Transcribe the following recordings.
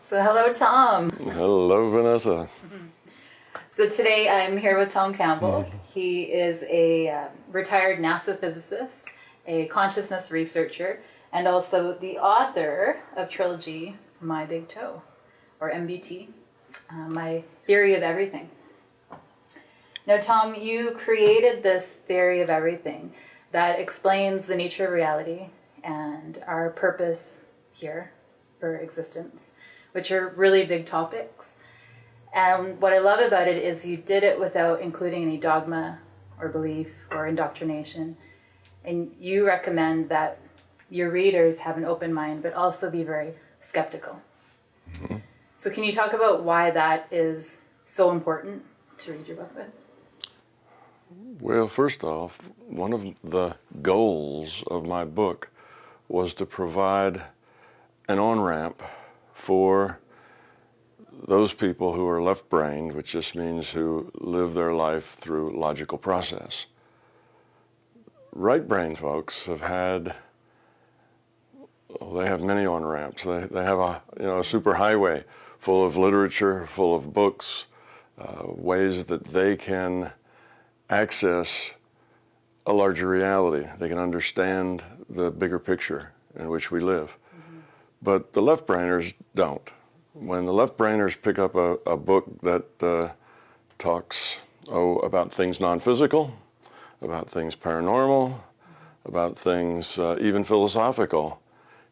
So hello, Tom. Hello, Vanessa. So today I'm here with Tom Campbell. He is a retired NASA physicist, a consciousness researcher, and also the author of trilogy My Big Toe, or MBT, My Theory of Everything. Now, Tom, you created this theory of everything that explains the nature of reality and our purpose here for existence, which are really big topics. And what I love about it is you did it without including any dogma or belief or indoctrination. And you recommend that your readers have an open mind, but also be very skeptical. Mm-hmm. So can you talk about why that is so important to read your book with? Well, first off, one of the goals of my book was to provide an on-ramp for those people who are left-brained, which just means who live their life through logical process. Right-brained folks have had, they have many on-ramps. They have a super highway full of literature, full of books, ways that they can access a larger reality. They can understand the bigger picture in which we live. Mm-hmm. But the left-brainers don't. When the left-brainers pick up a book that talks about things non-physical, about things paranormal, about things even philosophical,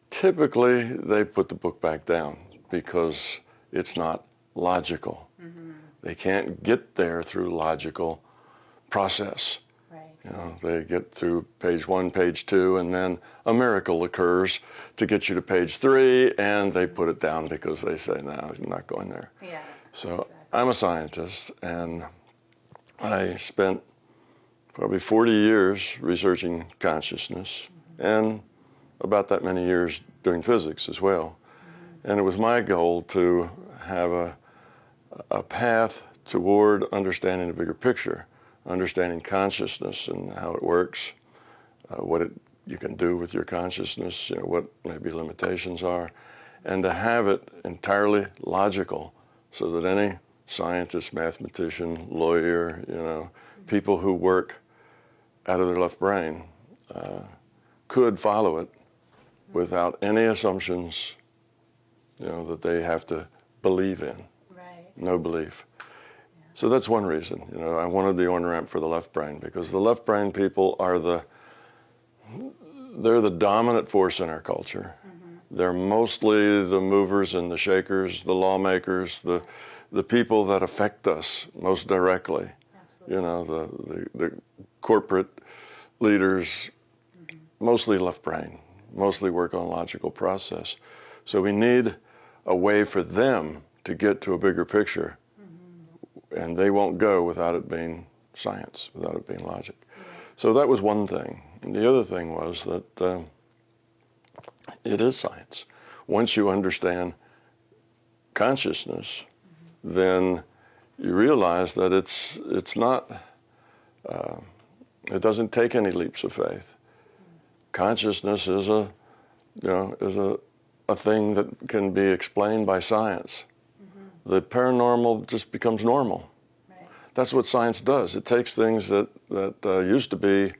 typically they put the book back down because it's not logical. Mm-hmm. They can't get there through logical process. Right. You know, they get through page 1, page 2, and then a miracle occurs to get you to page 3, and they put it down because they say, no, I'm not going there. Yeah. So exactly. I'm a scientist, and I spent probably 40 years researching consciousness, and about that many years doing physics as well. Mm-hmm. And it was my goal to have a path toward understanding the bigger picture, understanding consciousness and how it works, what you can do with your consciousness, what maybe limitations are, and to have it entirely logical so that any scientist, mathematician, lawyer, people who work out of their left brain could follow it without any assumptions, that they have to believe in. Right. No belief. So that's one reason. I wanted the on-ramp for the left brain because the left brain people are they're the dominant force in our culture. Mm-hmm. They're mostly the movers and the shakers, the lawmakers, the people that affect us most directly. Absolutely. The corporate leaders, mm-hmm. mostly left brain, mostly work on logical process. So we need a way for them to get to a bigger picture. And they won't go without it being science, without it being logic. Yeah. So that was one thing. And the other thing was that it is science. Once you understand consciousness, mm-hmm. then you realize that it's not, it doesn't take any leaps of faith. Mm-hmm. Consciousness is a thing that can be explained by science. The paranormal just becomes normal. Right. That's what science does. It takes things that used to be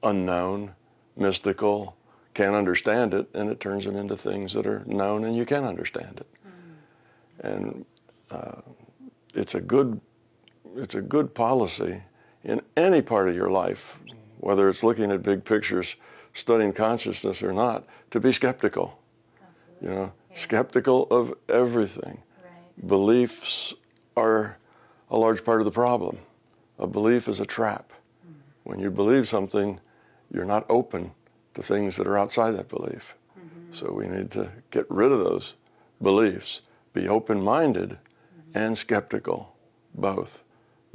unknown, mystical, can't understand it, and it turns them into things that are known and you can understand it. Mm. And it's a good policy in any part of your life, whether it's looking at big pictures, studying consciousness or not, to be skeptical. Absolutely. Yeah. Skeptical of everything. Right. Beliefs are a large part of the problem. A belief is a trap. Mm. When you believe something, you're not open to things that are outside that belief. Mm-hmm. So we need to get rid of those beliefs, be open-minded mm-hmm. and skeptical, both.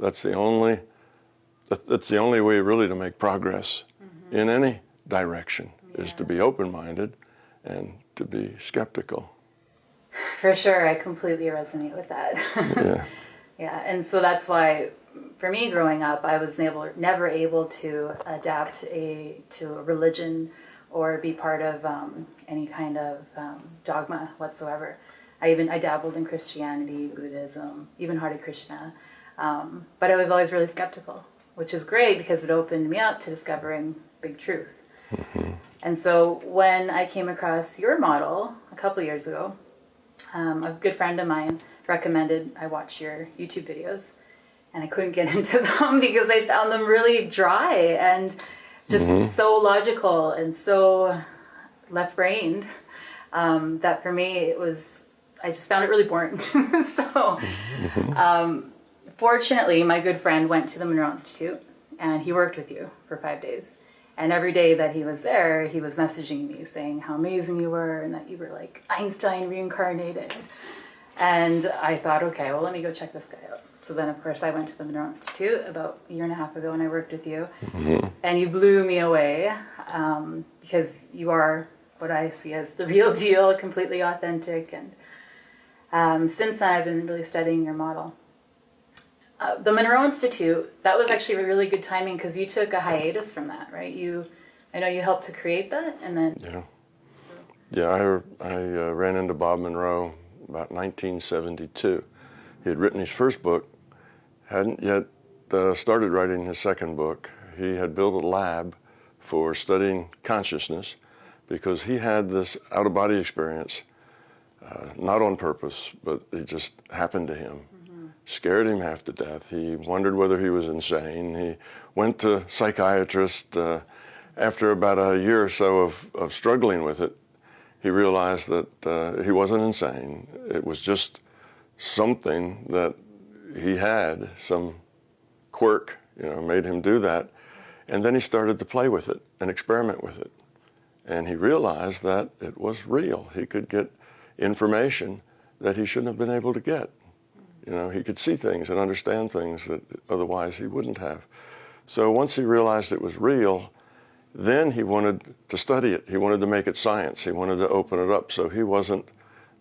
That's the only way really to make progress mm-hmm. in any direction, is to be open-minded and to be skeptical. For sure, I completely resonate with that. Yeah. Yeah, and so that's why, for me growing up, I was never able to adapt to a religion or be part of any kind of dogma whatsoever. I dabbled in Christianity, Buddhism, even Hare Krishna, but I was always really skeptical, which is great because it opened me up to discovering big truth. Mm-hmm. And so when I came across your model a couple of years ago, a good friend of mine recommended I watch your YouTube videos, and I couldn't get into them because I found them really dry and just so logical and so left-brained that for me I just found it really boring. So fortunately, my good friend went to the Monroe Institute, and he worked with you for 5 days. And every day that he was there, he was messaging me saying how amazing you were and that you were like Einstein reincarnated. And I thought, okay, well, let me go check this guy out. So then, of course, I went to the Monroe Institute about a year and a half ago, and I worked with you. Mm-hmm. And you blew me away because you are what I see as the real deal, completely authentic. And since then, I've been really studying your model. The Monroe Institute, that was actually really good timing because you took a hiatus from that, right? I know you helped to create that, and then... Yeah. Yeah, I ran into Bob Monroe about 1972. He had written his first book, hadn't yet started writing his second book. He had built a lab for studying consciousness because he had this out-of-body experience, not on purpose, but it just happened to him. Scared him half to death. He wondered whether he was insane. He went to psychiatrist. After about a year or so of struggling with it, he realized that he wasn't insane. It was just something that he had, some quirk, made him do that. And then he started to play with it and experiment with it. And he realized that it was real. He could get information that he shouldn't have been able to get. He could see things and understand things that otherwise he wouldn't have. So once he realized it was real, then he wanted to study it. He wanted to make it science. He wanted to open it up so he wasn't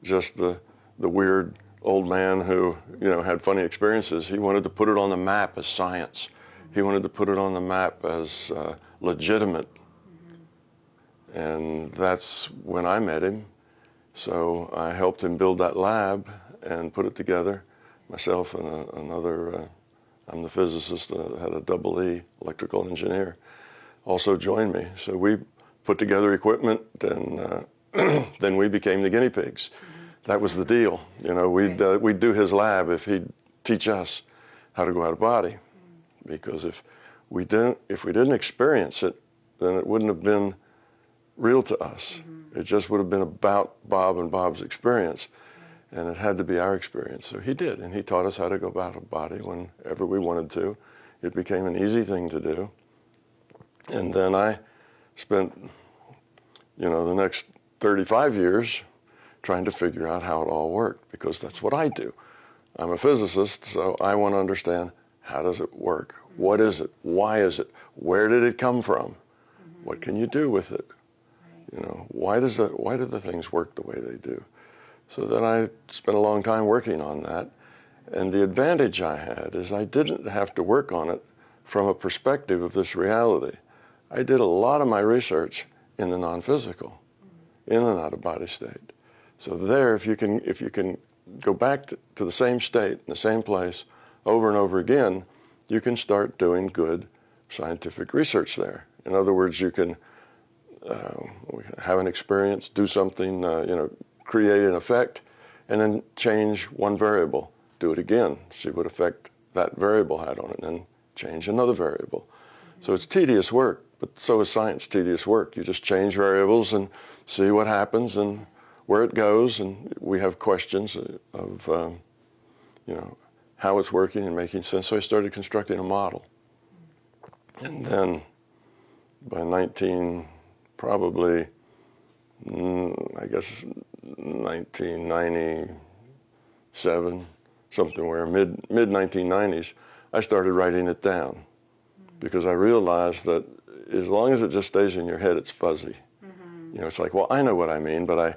just the weird old man who, had funny experiences. He wanted to put it on the map as science. He wanted to put it on the map as legitimate. And that's when I met him. So I helped him build that lab and put it together. Myself and another, I'm the physicist, had a double E, electrical engineer, also joined me. So we put together equipment, and then we became the guinea pigs. That was the deal. We'd do his lab if he'd teach us how to go out of body. Because if we didn't experience it, then it wouldn't have been real to us. It just would have been about Bob and Bob's experience. And it had to be our experience. So he did, and he taught us how to go out of body whenever we wanted to. It became an easy thing to do. And then I spent, the next 35 years trying to figure out how it all worked, because that's what I do. I'm a physicist, so I want to understand, how does it work? What is it? Why is it? Where did it come from? What can you do with it? Why do the things work the way they do? So then I spent a long time working on that. And the advantage I had is I didn't have to work on it from a perspective of this reality. I did a lot of my research in the non-physical, in an out-of-body state. So there, if you can go back to the same state, in the same place, over and over again, you can start doing good scientific research there. In other words, you can have an experience, do something, create an effect, and then change one variable. Do it again, see what effect that variable had on it, and then change another variable. So it's tedious work, but so is science tedious work. You just change variables and see what happens and where it goes, and we have questions of, how it's working and making sense. So I started constructing a model. And then by 1997, something where mid-1990s, I started writing it down because I realized that as long as it just stays in your head, it's fuzzy. It's like, well, I know what I mean, but I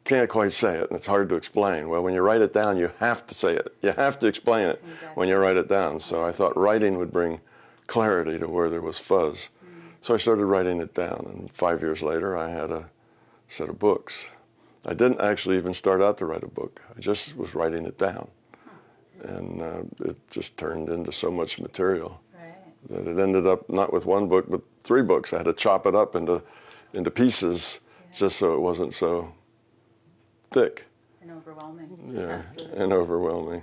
can't quite say it, and it's hard to explain. Well, when you write it down, you have to say it. You have to explain it when you write it down. So I thought writing would bring clarity to where there was fuzz. So I started writing it down, and 5 years later I had a set of books. I didn't actually even start out to write a book. I just was writing it down. And it just turned into so much material that it ended up not with one book, but 3 books. I had to chop it up into pieces just so it wasn't so thick. And overwhelming. Yeah, Absolutely. and overwhelming.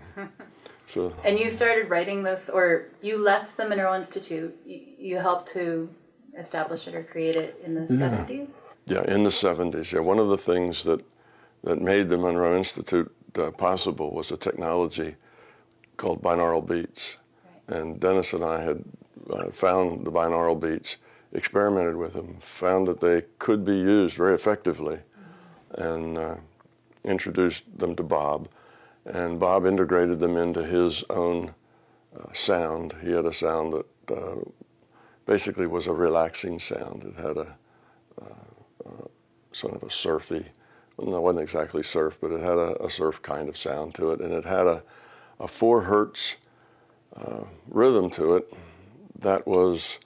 So. And you started writing this, or you left the Monroe Institute. You helped to establish it or create it in the 70s? Yeah, in the 70s. Yeah, one of the things that made the Monroe Institute possible was a technology called binaural beats. Right. And Dennis and I had found the binaural beats, experimented with them, found that they could be used very effectively, and introduced them to Bob. And Bob integrated them into his own sound. He had a sound that basically was a relaxing sound. It had a sort of a surfy, well, it wasn't exactly surf, but it had a surf kind of sound to it, and it had a 4 hertz rhythm to it that was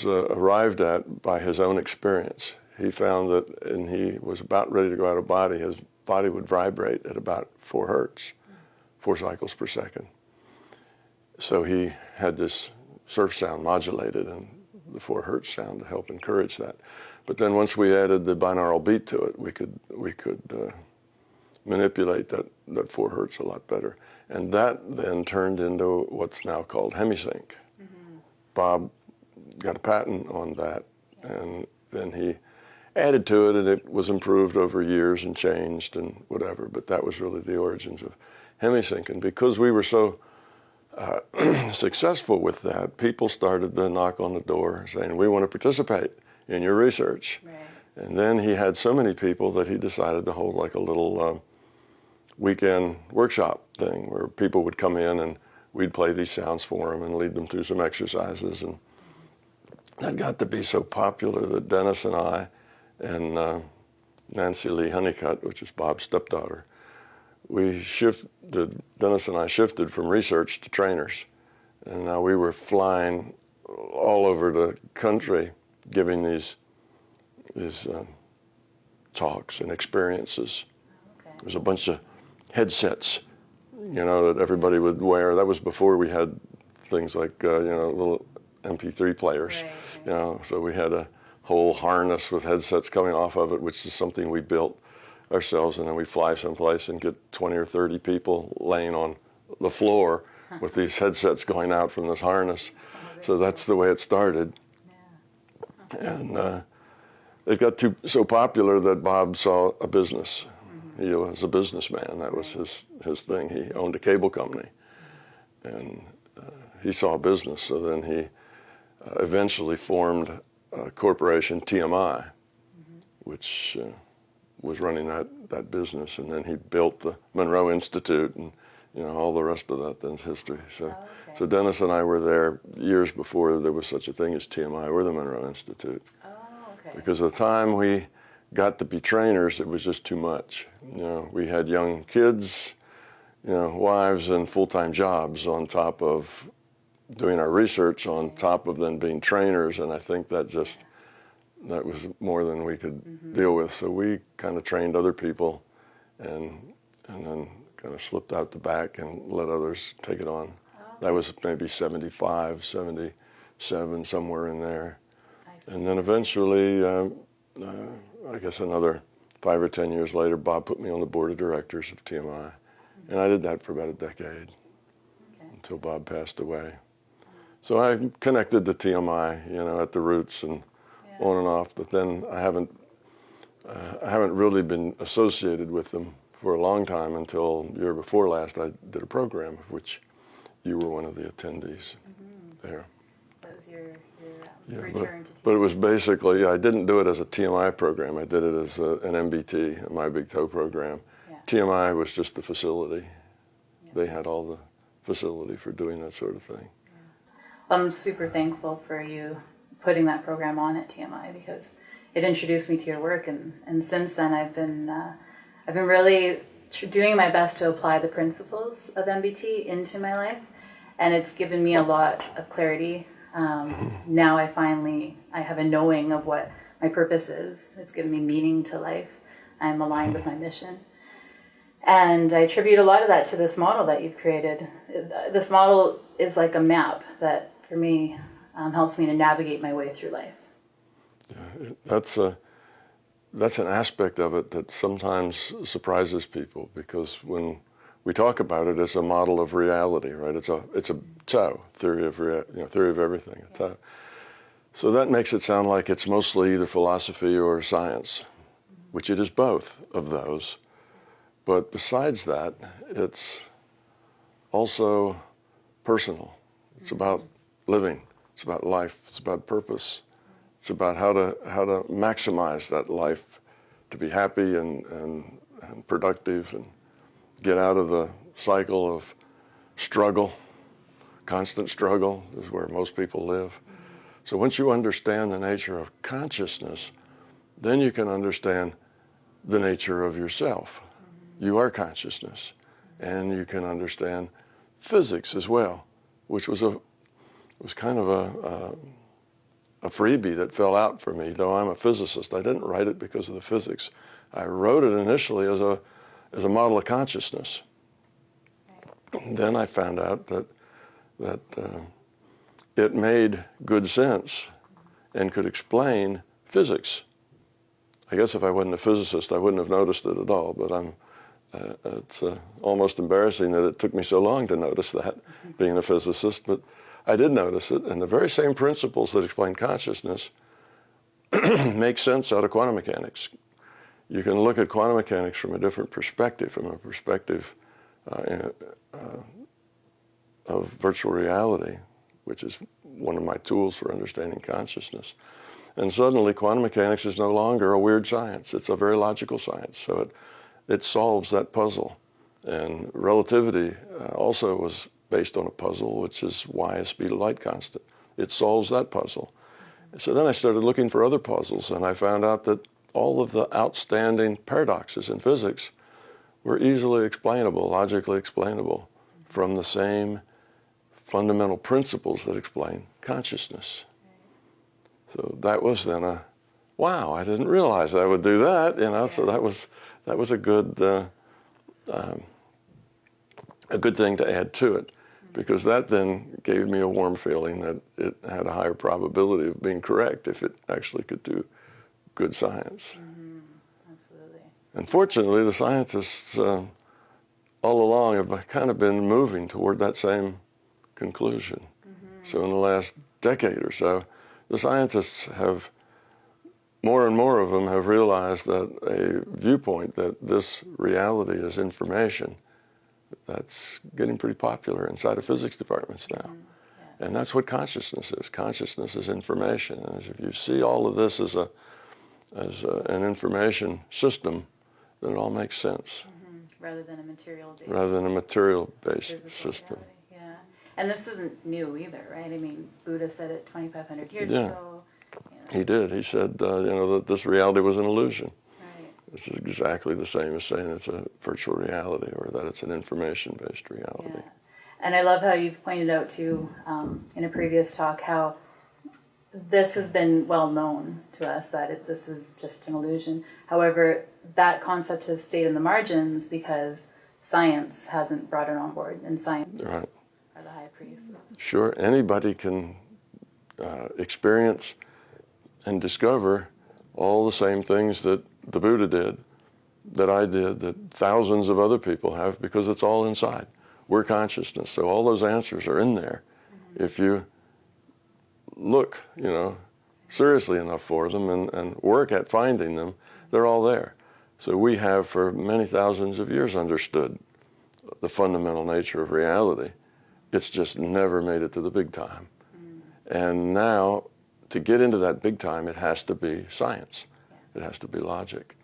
arrived at by his own experience. He found that, and he was about ready to go out of body, his body would vibrate at about 4 hertz, 4 cycles per second. So he had this surf sound modulated and the 4 hertz sound to help encourage that. But then once we added the binaural beat to it, we could manipulate that 4 hertz a lot better. And that then turned into what's now called Hemi-Sync. Mm-hmm. Bob got a patent on that, and then he added to it, and it was improved over years and changed and whatever, but that was really the origins of Hemi-Sync. And because we were so successful with that, people started to knock on the door saying, we want to participate in your research. Right. And then he had so many people that he decided to hold like a little weekend workshop thing where people would come in and we'd play these sounds for them and lead them through some exercises. And that got to be so popular that Dennis and I and Nancy Lee Honeycutt, which is Bob's stepdaughter, Dennis and I shifted from research to trainers. And now we were flying all over the country giving these talks and experiences. Okay. There was a bunch of headsets, that everybody would wear. That was before we had things like, little MP3 players. Right. So we had a whole harness with headsets coming off of it, which is something we built ourselves, and then we fly someplace and get 20 or 30 people laying on the floor with these headsets going out from this harness. So that's the way it started. Yeah. And it got so popular that Bob saw a business. Mm-hmm. He was a businessman. That was his thing. He owned a cable company. And he saw a business, so then he eventually formed a corporation, TMI, which was running that business, and then he built the Monroe Institute, and all the rest of that then's history. So, so Dennis and I were there years before there was such a thing as TMI or the Monroe Institute. Oh, okay. Because at the time we got to be trainers, it was just too much. We had young kids, wives, and full-time jobs on top of doing our research, on top of then being trainers, and I think that was more than we could deal with. So we kind of trained other people and then kind of slipped out the back and let others take it on. Oh. That was maybe 75, 77, somewhere in there. And then eventually, I guess another 5 or 10 years later, Bob put me on the board of directors of TMI. And I did that for about a decade until Bob passed away. So I connected to TMI, at the roots and on and off, but then I haven't really been associated with them for a long time until the year before last. I did a program of which you were one of the attendees there. That was your return to TMI. But it was basically, I didn't do it as a TMI program. I did it as an MBT, a My Big Toe program. Yeah. TMI was just the facility. Yeah. They had all the facility for doing that sort of thing. Yeah. I'm super thankful for you putting that program on at TMI because it introduced me to your work, and since then I've been really doing my best to apply the principles of MBT into my life, and it's given me a lot of clarity. Now I have a knowing of what my purpose is. It's given me meaning to life. I'm aligned with my mission. And I attribute a lot of that to this model that you've created. This model is like a map that, for me, helps me to navigate my way through life. Yeah, that's an aspect of it that sometimes surprises people, because when we talk about it as a model of reality, right? It's a Tao theory of theory of everything. A Tao. So that makes it sound like it's mostly either philosophy or science, which it is both of those. But besides that, it's also personal. It's about living. It's about life. It's about purpose. It's about how to maximize that life to be happy and productive and get out of the cycle of struggle. Constant struggle is where most people live. So once you understand the nature of consciousness, then you can understand the nature of yourself. You are consciousness, and you can understand physics as well, which was kind of a freebie that fell out for me. Though I'm a physicist, I didn't write it because of the physics. I wrote it initially as a model of consciousness. Then I found out that it made good sense and could explain physics. I guess if I wasn't a physicist, I wouldn't have noticed it at all. But it's almost embarrassing that it took me so long to notice that, being a physicist. But I did notice it, and the very same principles that explain consciousness make sense out of quantum mechanics. You can look at quantum mechanics from a different perspective, from a perspective of virtual reality, which is one of my tools for understanding consciousness. And suddenly quantum mechanics is no longer a weird science. It's a very logical science. So it solves that puzzle. And relativity also was based on a puzzle, which is why is speed of light constant. It solves that puzzle. So then I started looking for other puzzles, and I found out that all of the outstanding paradoxes in physics were easily explainable, logically explainable, from the same fundamental principles that explain consciousness. So that was then wow, I didn't realize I would do that, so that was a good thing to add to it, because that then gave me a warm feeling that it had a higher probability of being correct if it actually could do good science. Mm-hmm. Absolutely. And fortunately, the scientists all along have kind of been moving toward that same conclusion. Mm-hmm. So in the last decade or so, the scientists have, more and more of them have realized that a viewpoint that this reality is information, that's getting pretty popular inside of physics departments now. Mm-hmm. Yeah. And that's what consciousness is. Consciousness is information. And if you see all of this as an information system, then it all makes sense. Mm-hmm. Rather than a material-based system. Reality. Yeah. And this isn't new either, right? I mean, Buddha said it 2,500 years ago. He did. He said, that this reality was an illusion. Right. This is exactly the same as saying it's a virtual reality, or that it's an information-based reality. Yeah. And I love how you've pointed out, too, in a previous talk, how this has been well known to us, that this is just an illusion. However, that concept has stayed in the margins because science hasn't brought it on board, and science are the high priests. Sure, anybody can experience and discover all the same things that the Buddha did, that I did, that thousands of other people have, because it's all inside. We're consciousness, so all those answers are in there. Mm-hmm. If you look, seriously enough for them and work at finding them, they're all there. So we have for many thousands of years understood the fundamental nature of reality. It's just never made it to the big time. And now, to get into that big time, it has to be science. It has to be logic.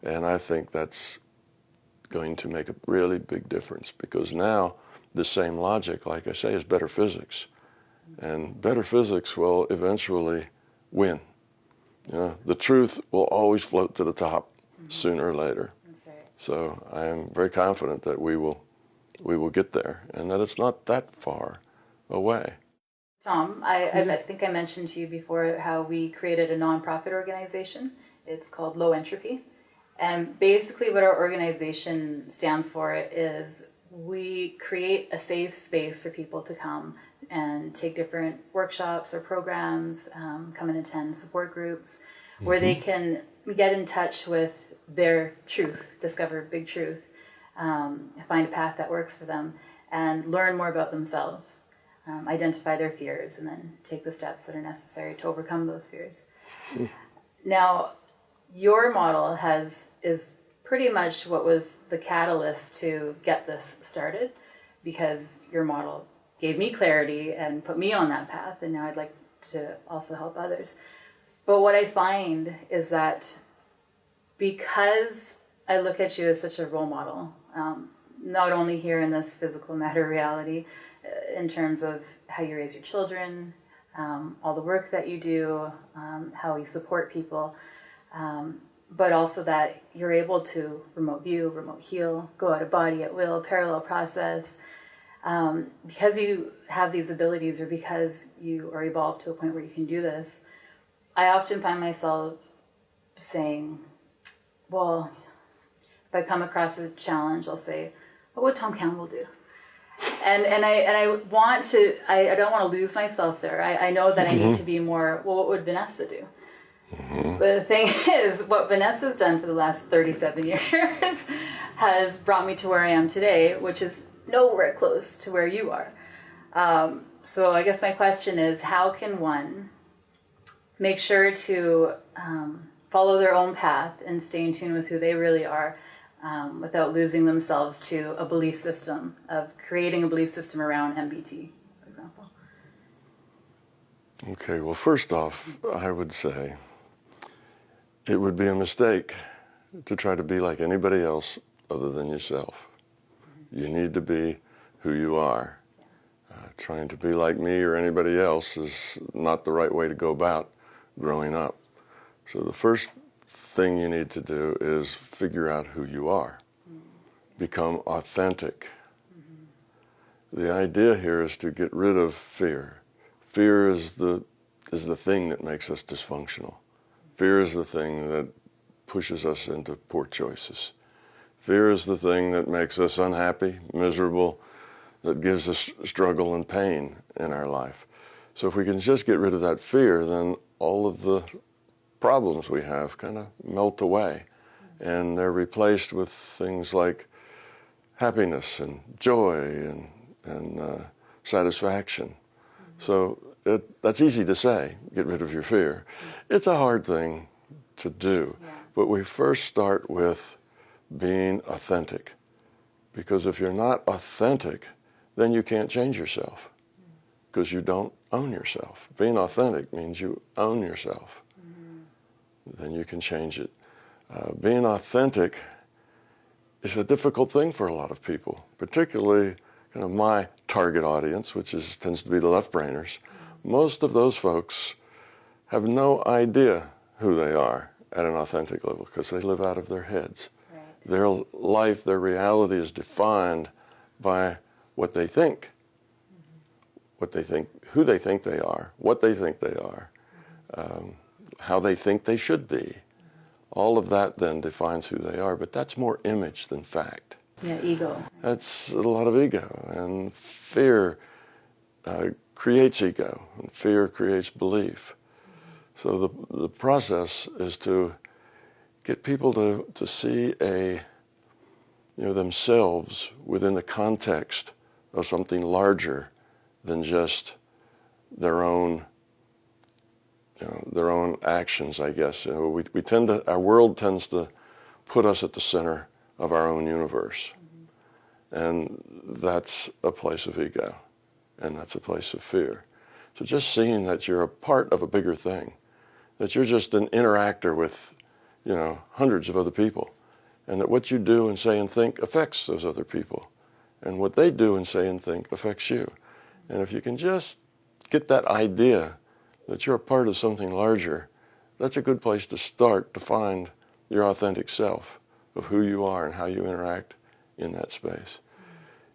And I think that's going to make a really big difference, because now the same logic, like I say, is better physics. And better physics will eventually win. The truth will always float to the top sooner or later. That's right. So I am very confident that we will get there, and that it's not that far away. Tom, I think I mentioned to you before how we created a nonprofit organization. It's called Low Entropy. And basically what our organization stands for is we create a safe space for people to come and take different workshops or programs, come and attend support groups, where they can get in touch with their truth, discover big truth, find a path that works for them, and learn more about themselves. Identify their fears, and then take the steps that are necessary to overcome those fears. Now, your model is pretty much what was the catalyst to get this started, because your model gave me clarity and put me on that path, and now I'd like to also help others. But what I find is that because I look at you as such a role model, not only here in this physical matter reality, in terms of how you raise your children, all the work that you do, how you support people, but also that you're able to remote view, remote heal, go out of body at will, parallel process. Because you have these abilities, or because you are evolved to a point where you can do this, I often find myself saying, well, if I come across a challenge, I'll say, what would Tom Campbell do? And I want to, I don't want to lose myself there. I know that I need to be more, well, what would Vanessa do? But the thing is, what Vanessa's done for the last 37 years has brought me to where I am today, which is nowhere close to where you are. So I guess my question is, how can one make sure to follow their own path and stay in tune with who they really are, without losing themselves to a belief system, of creating a belief system around MBT, for example? Okay, well, first off, I would say it would be a mistake to try to be like anybody else other than yourself. You need to be who you are. Trying to be like me or anybody else is not the right way to go about growing up. So the first thing you need to do is figure out who you are. Become authentic. The idea here is to get rid of fear. Fear is the thing that makes us dysfunctional. Fear is the thing that pushes us into poor choices. Fear is the thing that makes us unhappy, miserable, that gives us struggle and pain in our life. So if we can just get rid of that fear, then all of the problems we have kind of melt away, and they're replaced with things like happiness and joy and satisfaction. So that's easy to say, get rid of your fear. It's a hard thing to do, but we first start with being authentic, because if you're not authentic, then you can't change yourself, because you don't own yourself. Being authentic means you own yourself. Then you can change it. Being authentic is a difficult thing for a lot of people, particularly kind of my target audience, which tends to be the left-brainers. Most of those folks have no idea who they are at an authentic level, because they live out of their heads. Right. Their life, their reality is defined by what they think, who they think they are, what they think they are, how they think they should be. All of that then defines who they are, but that's more image than fact. Yeah, ego. That's a lot of ego, and fear creates ego, and fear creates belief. So the process is to get people to see themselves within the context of something larger than just their own actions, I guess. Our world tends to put us at the center of our own universe. And that's a place of ego, and that's a place of fear. So just seeing that you're a part of a bigger thing, that you're just an interactor with, hundreds of other people, and that what you do and say and think affects those other people, and what they do and say and think affects you. And if you can just get that idea that you're a part of something larger, that's a good place to start to find your authentic self of who you are and how you interact in that space.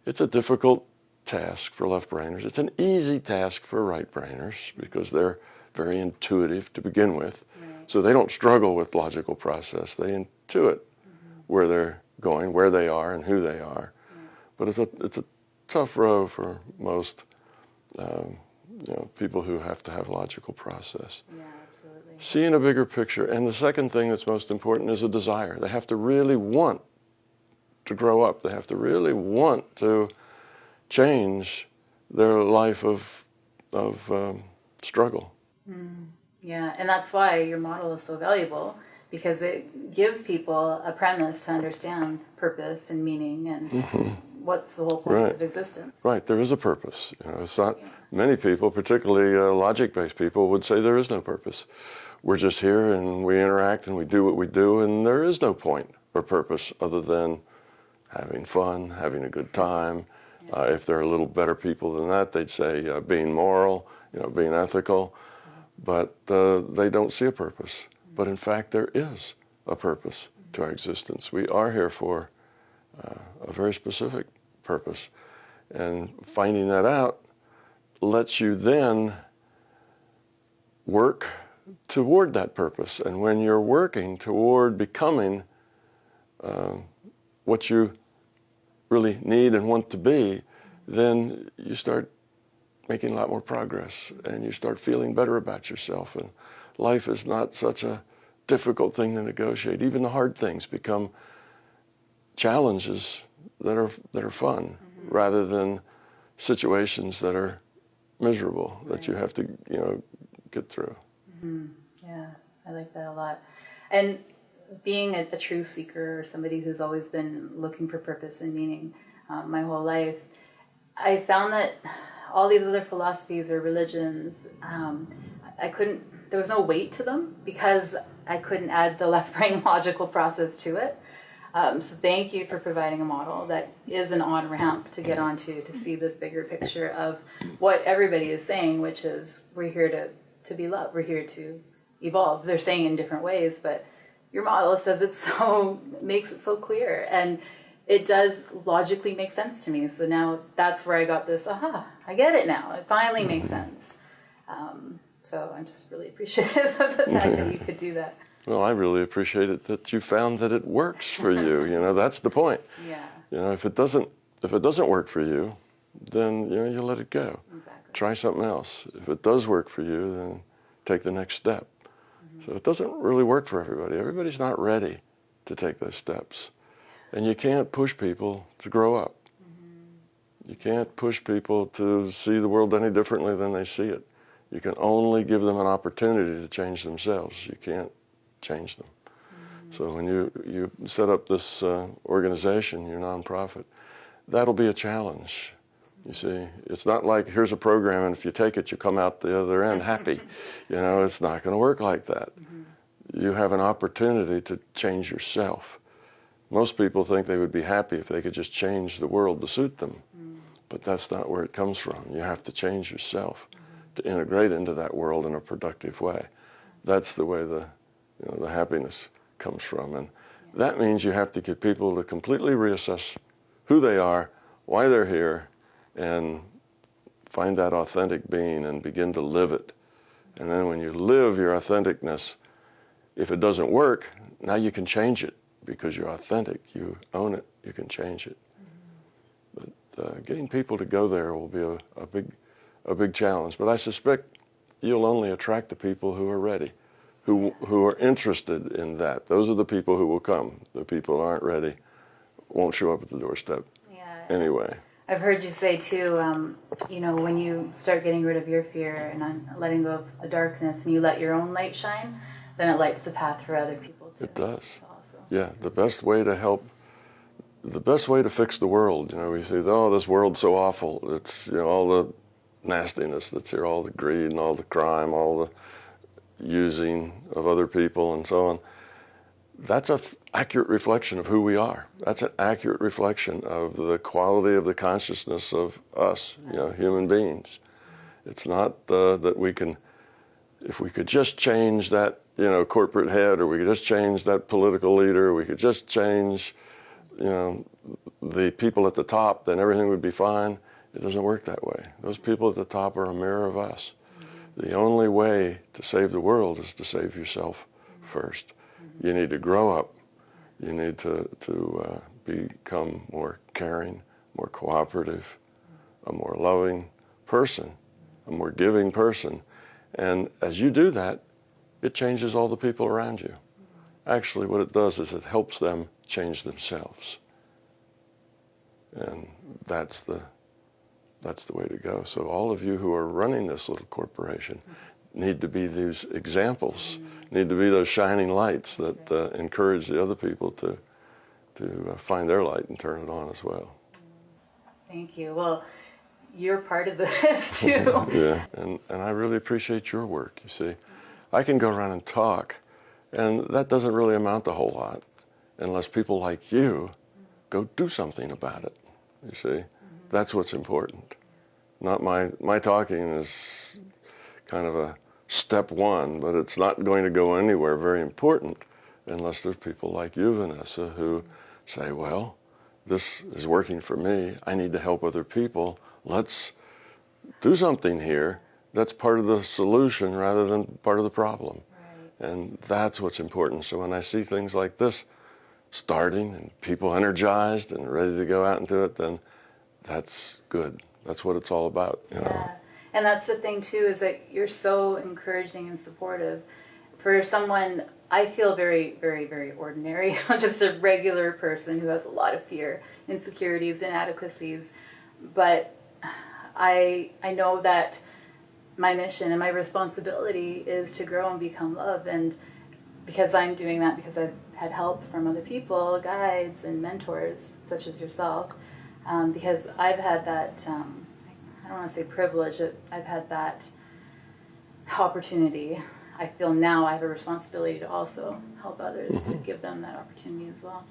It's a difficult task for left-brainers. It's an easy task for right-brainers because they're very intuitive to begin with. Right. So they don't struggle with logical process. They intuit where they're going, where they are, and who they are. Right. But it's a tough row for most people who have to have logical process. Yeah, absolutely. Seeing a bigger picture. And the second thing that's most important is a desire. They have to really want to grow up. They have to really want to change their life of struggle. Yeah, and that's why your model is so valuable, because it gives people a premise to understand purpose and meaning and what's the whole point of existence. Right, there is a purpose. It's not. Many people, particularly logic-based people, would say there is no purpose. We're just here and we interact and we do what we do, and there is no point or purpose other than having fun, having a good time. If they're a little better people than that, they'd say being moral, being ethical. But they don't see a purpose. But in fact, there is a purpose to our existence. We are here for a very specific purpose. And finding that out lets you then work toward that purpose. And when you're working toward becoming what you really need and want to be, then you start making a lot more progress and you start feeling better about yourself. And life is not such a difficult thing to negotiate. Even the hard things become challenges that are fun rather than situations that are miserable that you have to get through. Yeah, I like that a lot. And being a truth seeker or somebody who's always been looking for purpose and meaning my whole life, I found that all these other philosophies or religions, there was no weight to them because I couldn't add the left brain logical process to it. So thank you for providing a model that is an on-ramp to get onto, to see this bigger picture of what everybody is saying, which is we're here to be loved, we're here to evolve. They're saying it in different ways, but your model says makes it so clear, and it does logically make sense to me. So now that's where I got this, I get it now. It finally makes sense. So I'm just really appreciative of the fact that you could do that. Well, I really appreciate it that you found that it works for you. That's the point. Yeah. If it doesn't work for you, then you let it go. Exactly. Try something else. If it does work for you, then take the next step. So it doesn't really work for everybody. Everybody's not ready to take those steps. And you can't push people to grow up. You can't push people to see the world any differently than they see it. You can only give them an opportunity to change themselves. You can't change them. So when you set up this organization, your nonprofit, that'll be a challenge. You see, it's not like here's a program and if you take it, you come out the other end happy. It's not going to work like that. You have an opportunity to change yourself. Most people think they would be happy if they could just change the world to suit them. But that's not where it comes from. You have to change yourself to integrate into that world in a productive way. That's the way the happiness comes from. And that means you have to get people to completely reassess who they are, why they're here, and find that authentic being and begin to live it. And then when you live your authenticness, if it doesn't work, now you can change it because you're authentic. You own it. You can change it. But getting people to go there will be a big challenge. But I suspect you'll only attract the people who are ready, who are interested in that. Those are the people who will come. The people who aren't ready won't show up at the doorstep anyway. I've heard you say too, when you start getting rid of your fear and letting go of the darkness and you let your own light shine, then it lights the path for other people too. It does. Awesome. Yeah, the best way to fix the world, we say, this world's so awful. It's, all the nastiness that's here, all the greed and all the crime, all the using of other people and so on. That's an accurate reflection of who we are. That's an accurate reflection of the quality of the consciousness of us, human beings. It's not that we can, if we could just change that, corporate head, or we could just change that political leader, we could just change, the people at the top, then everything would be fine. It doesn't work that way. Those people at the top are a mirror of us. The only way to save the world is to save yourself first. You need to grow up. You need to become more caring, more cooperative, a more loving person, a more giving person. And as you do that, it changes all the people around you. Actually, what it does is it helps them change themselves. And that's the way to go. So all of you who are running this little corporation need to be these examples, need to be those shining lights that encourage the other people to find their light and turn it on as well. Thank you. Well, you're part of this too. Yeah, and I really appreciate your work, you see. I can go around and talk, and that doesn't really amount to a whole lot unless people like you go do something about it, you see. That's what's important. Not my talking is kind of a step one, but it's not going to go anywhere very important unless there's people like you, Vanessa, who say, well, this is working for me. I need to help other people. Let's do something here that's part of the solution rather than part of the problem. Right. And that's what's important. So when I see things like this starting and people energized and ready to go out into it, then that's good. That's what it's all about, you know. Yeah. And that's the thing too, is that you're so encouraging and supportive. For someone, I feel very, very, very ordinary, just a regular person who has a lot of fear, insecurities, inadequacies. But I know that my mission and my responsibility is to grow and become love. And because I'm doing that, because I've had help from other people, guides and mentors such as yourself, because I've had that, I don't want to say privilege, I've had that opportunity. I feel now I have a responsibility to also help others, to give them that opportunity as well.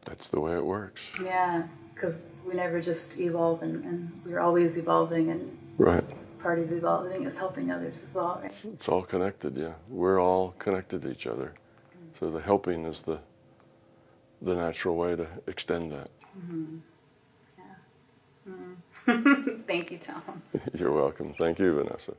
That's the way it works. Yeah, because we never just evolve, and we're always evolving, and right. Part of evolving is helping others as well, right? It's all connected, yeah. We're all connected to each other. So the helping is the natural way to extend that. Mm-hmm. Yeah. Mm-hmm. Thank you, Tom. You're welcome. Thank you, Vanessa.